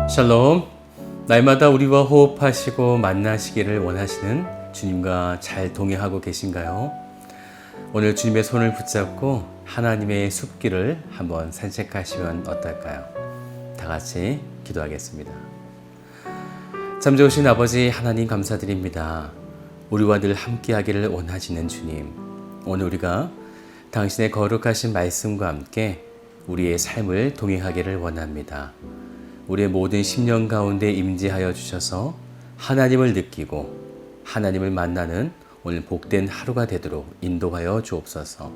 샬롬. 날마다 우리와 호흡하시고 만나시기를 원하시는 주님과 잘 동행하고 계신가요? 오늘 주님의 손을 붙잡고 하나님의 숲길을 한번 산책하시면 어떨까요? 다 같이 기도하겠습니다. 참 좋으신 아버지 하나님 감사드립니다. 우리와 늘 함께하기를 원하시는 주님, 오늘 우리가 당신의 거룩하신 말씀과 함께 우리의 삶을 동행하기를 원합니다. 우리의 모든 심령 가운데 임재하여 주셔서 하나님을 느끼고 하나님을 만나는 오늘 복된 하루가 되도록 인도하여 주옵소서.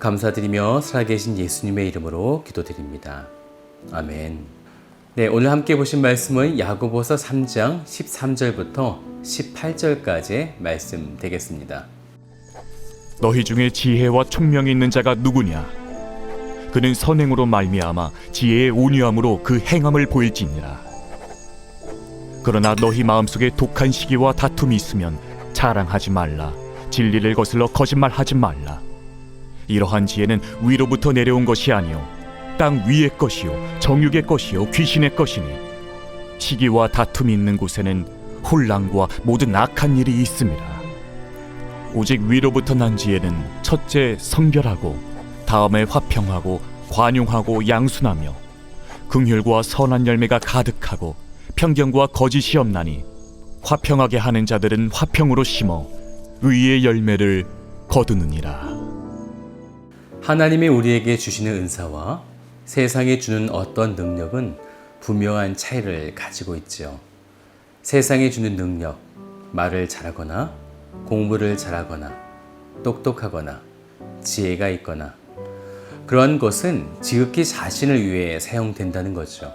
감사드리며 살아계신 예수님의 이름으로 기도드립니다. 아멘. 네, 오늘 함께 보신 말씀은 야고보서 3장 13절부터 18절까지의 말씀 되겠습니다. 너희 중에 지혜와 총명이 있는 자가 누구냐? 그는 선행으로 말미암아 지혜의 온유함으로 그 행함을 보일지니라. 그러나 너희 마음속에 독한 시기와 다툼이 있으면 자랑하지 말라. 진리를 거슬러 거짓말하지 말라. 이러한 지혜는 위로부터 내려온 것이 아니요 땅 위의 것이요 정욕의 것이요 귀신의 것이니 시기와 다툼이 있는 곳에는 혼란과 모든 악한 일이 있음이라. 오직 위로부터 난 지혜는 첫째 성결하고 다음에 화평하고 관용하고 양순하며 긍휼과 선한 열매가 가득하고 편견과 거짓이 없나니 화평하게 하는 자들은 화평으로 심어 의의 열매를 거두느니라. 하나님이 우리에게 주시는 은사와 세상에 주는 어떤 능력은 분명한 차이를 가지고 있죠. 세상에 주는 능력, 말을 잘하거나 공부를 잘하거나 똑똑하거나 지혜가 있거나 그런 것은 지극히 자신을 위해 사용된다는 거죠.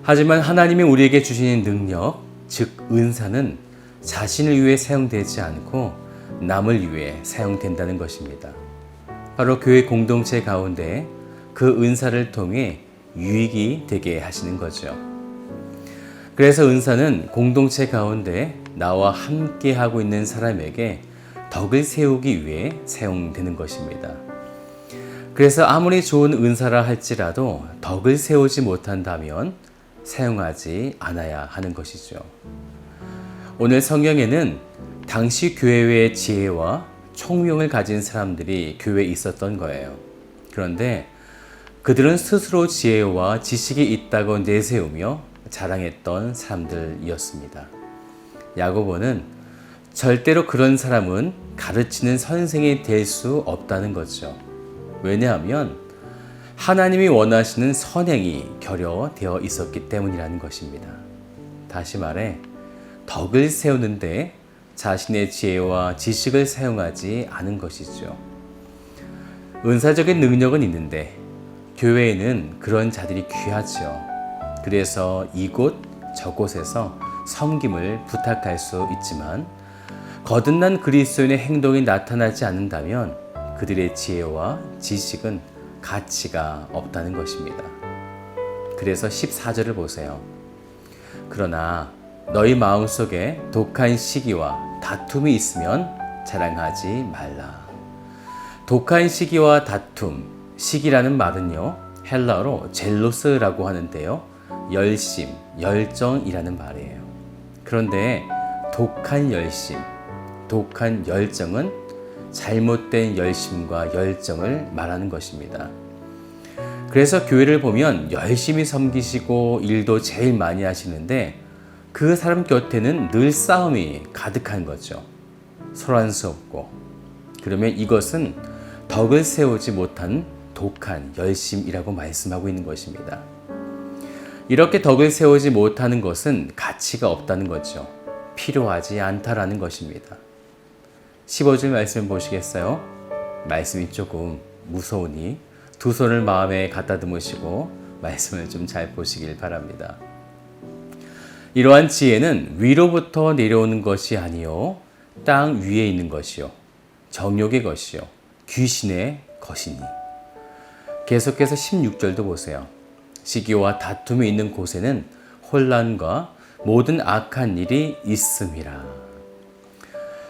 하지만 하나님이 우리에게 주시는 능력, 즉 은사는 자신을 위해 사용되지 않고 남을 위해 사용된다는 것입니다. 바로 교회 공동체 가운데 그 은사를 통해 유익이 되게 하시는 거죠. 그래서 은사는 공동체 가운데 나와 함께 하고 있는 사람에게 덕을 세우기 위해 사용되는 것입니다. 그래서 아무리 좋은 은사라 할지라도 덕을 세우지 못한다면 사용하지 않아야 하는 것이죠. 오늘 성경에는 당시 교회의 지혜와 총명을 가진 사람들이 교회에 있었던 거예요. 그런데 그들은 스스로 지혜와 지식이 있다고 내세우며 자랑했던 사람들이었습니다. 야고보는 절대로 그런 사람은 가르치는 선생이 될 수 없다는 거죠. 왜냐하면 하나님이 원하시는 선행이 결여되어 있었기 때문이라는 것입니다. 다시 말해 덕을 세우는데 자신의 지혜와 지식을 사용하지 않은 것이죠. 은사적인 능력은 있는데 교회에는 그런 자들이 귀하죠. 그래서 이곳 저곳에서 섬김을 부탁할 수 있지만 거듭난 그리스도인의 행동이 나타나지 않는다면 그들의 지혜와 지식은 가치가 없다는 것입니다. 그래서 14절을 보세요. 그러나 너희 마음속에 독한 시기와 다툼이 있으면 자랑하지 말라. 독한 시기와 다툼, 시기라는 말은요, 헬라어로 젤로스라고 하는데요, 열심, 열정이라는 말이에요. 그런데 독한 열심, 독한 열정은 잘못된 열심과 열정을 말하는 것입니다. 그래서 교회를 보면 열심히 섬기시고 일도 제일 많이 하시는데 그 사람 곁에는 늘 싸움이 가득한 거죠. 소란스럽고. 그러면 이것은 덕을 세우지 못한 독한 열심이라고 말씀하고 있는 것입니다. 이렇게 덕을 세우지 못하는 것은 가치가 없다는 거죠. 필요하지 않다라는 것입니다. 15절 말씀 보시겠어요? 말씀이 조금 무서우니 두 손을 마음에 갖다 두시고 말씀을 좀 잘 보시길 바랍니다. 이러한 지혜는 위로부터 내려오는 것이 아니요 땅 위에 있는 것이요 정욕의 것이요 귀신의 것이니. 계속해서 16절도 보세요. 시기와 다툼이 있는 곳에는 혼란과 모든 악한 일이 있음이라.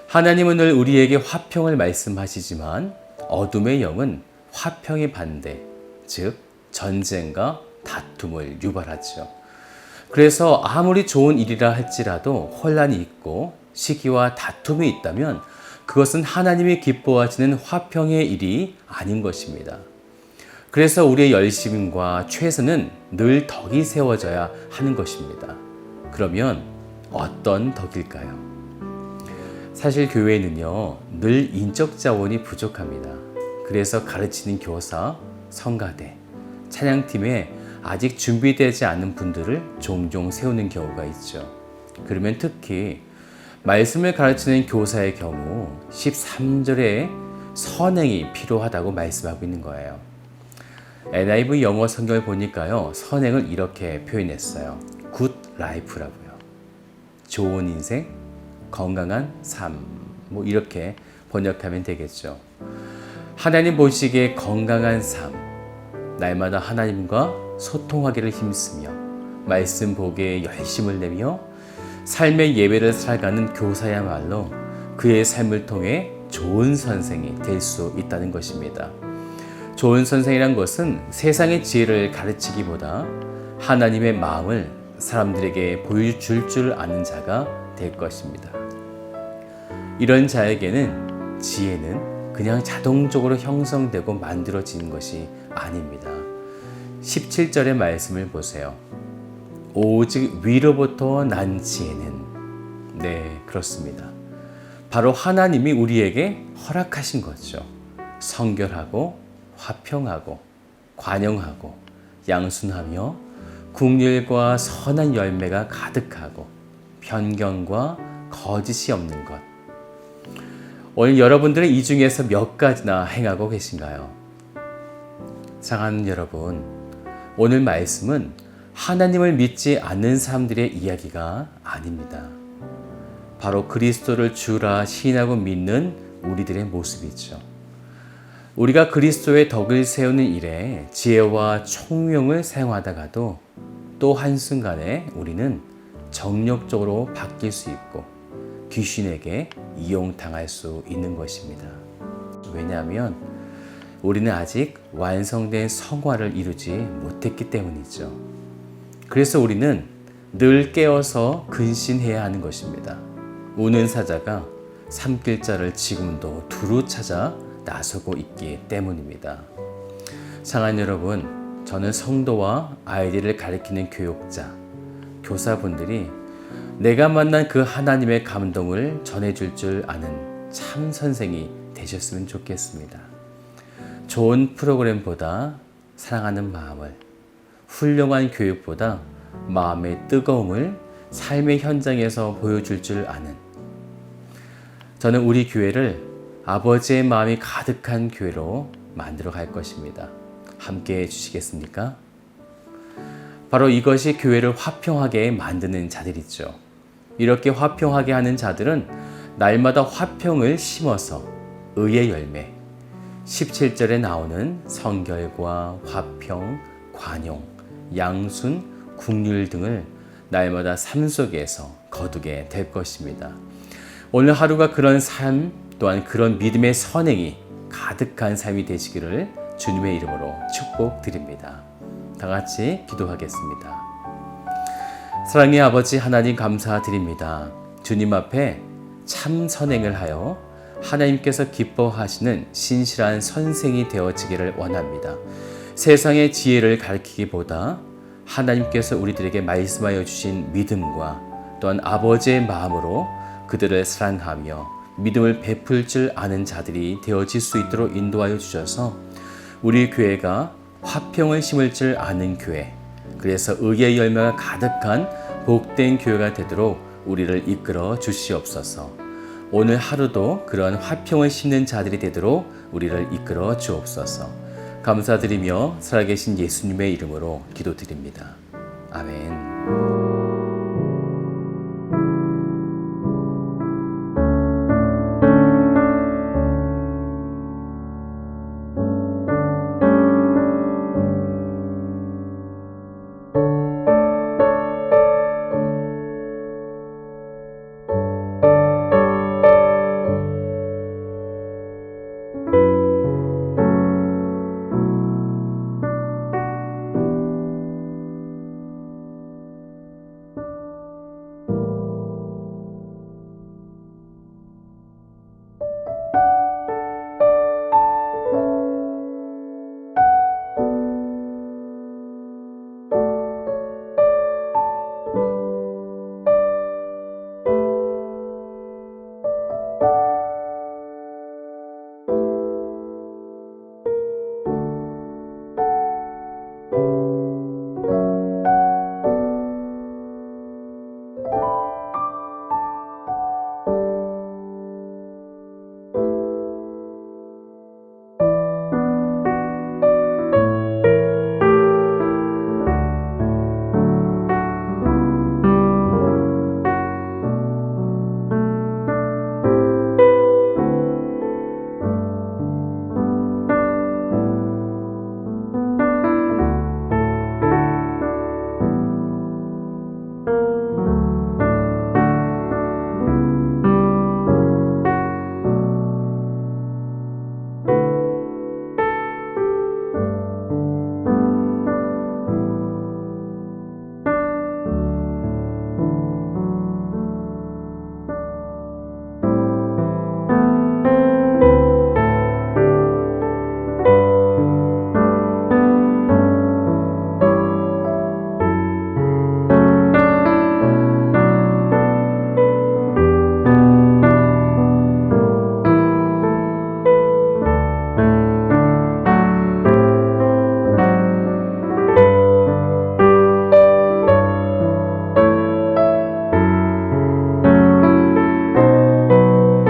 하나님은 늘 우리에게 화평을 말씀하시지만 어둠의 영은 화평의 반대, 즉 전쟁과 다툼을 유발하죠. 그래서 아무리 좋은 일이라 할지라도 혼란이 있고 시기와 다툼이 있다면 그것은 하나님이 기뻐하시는 화평의 일이 아닌 것입니다. 그래서 우리의 열심과 최선은 늘 덕이 세워져야 하는 것입니다. 그러면 어떤 덕일까요? 사실 교회에는요, 늘 인적 자원이 부족합니다. 그래서 가르치는 교사, 성가대, 찬양팀에 아직 준비되지 않은 분들을 종종 세우는 경우가 있죠. 그러면 특히 말씀을 가르치는 교사의 경우 13절에 선행이 필요하다고 말씀하고 있는 거예요. NIV 영어 성경을 보니까요, 선행을 이렇게 표현했어요. Good life라고요. 좋은 인생, 건강한 삶, 이렇게 번역하면 되겠죠. 하나님 보시기에 건강한 삶, 날마다 하나님과 소통하기를 힘쓰며 말씀 보기에 열심을 내며 삶의 예배를 살아가는 교사야말로 그의 삶을 통해 좋은 선생이 될 수 있다는 것입니다. 좋은 선생이란 것은 세상의 지혜를 가르치기보다 하나님의 마음을 사람들에게 보여줄 줄 아는 자가 될 것입니다. 이런 자에게는 지혜는 그냥 자동적으로 형성되고 만들어지는 것이 아닙니다. 17절의 말씀을 보세요. 오직 위로부터 난 지혜는, 네, 그렇습니다. 바로 하나님이 우리에게 허락하신 거죠. 성결하고 화평하고 관용하고 양순하며 긍휼과 선한 열매가 가득하고 편견과 거짓이 없는 것. 오늘 여러분들은 이 중에서 몇 가지나 행하고 계신가요? 사랑하는 여러분, 오늘 말씀은 하나님을 믿지 않는 사람들의 이야기가 아닙니다. 바로 그리스도를 주라 시인하고 믿는 우리들의 모습이죠. 우리가 그리스도의 덕을 세우는 일에 지혜와 총명을 사용하다가도 또 한순간에 우리는 정력적으로 바뀔 수 있고 귀신에게 이용당할 수 있는 것입니다. 왜냐하면 우리는 아직 완성된 성화를 이루지 못했기 때문이죠. 그래서 우리는 늘 깨어서 근신해야 하는 것입니다. 우는 사자가 삼킬 자를 지금도 두루 찾아 나서고 있기 때문입니다. 사랑하는 여러분, 저는 성도와 아이들을 가르치는 교육자, 교사분들이 내가 만난 그 하나님의 감동을 전해줄 줄 아는 참 선생이 되셨으면 좋겠습니다. 좋은 프로그램보다 사랑하는 마음을, 훌륭한 교육보다 마음의 뜨거움을 삶의 현장에서 보여줄 줄 아는, 저는 우리 교회를 아버지의 마음이 가득한 교회로 만들어 갈 것입니다. 함께 해주시겠습니까? 바로 이것이 교회를 화평하게 만드는 자들이죠. 이렇게 화평하게 하는 자들은 날마다 화평을 심어서 의의 열매, 17절에 나오는 성결과 화평, 관용, 양순, 긍휼 등을 날마다 삶 속에서 거두게 될 것입니다. 오늘 하루가 그런 삶 또한 그런 믿음의 선행이 가득한 삶이 되시기를 주님의 이름으로 축복드립니다. 다 같이 기도하겠습니다. 사랑의 아버지 하나님 감사드립니다. 주님 앞에 참 선행을 하여 하나님께서 기뻐하시는 신실한 선생이 되어지기를 원합니다. 세상의 지혜를 가르치기보다 하나님께서 우리들에게 말씀하여 주신 믿음과 또한 아버지의 마음으로 그들을 사랑하며 믿음을 베풀 줄 아는 자들이 되어질 수 있도록 인도하여 주셔서 우리 교회가 화평을 심을 줄 아는 교회, 그래서 의의 열매가 가득한 복된 교회가 되도록 우리를 이끌어 주시옵소서. 오늘 하루도 그런 화평을 심는 자들이 되도록 우리를 이끌어 주옵소서. 감사드리며 살아계신 예수님의 이름으로 기도드립니다. 아멘.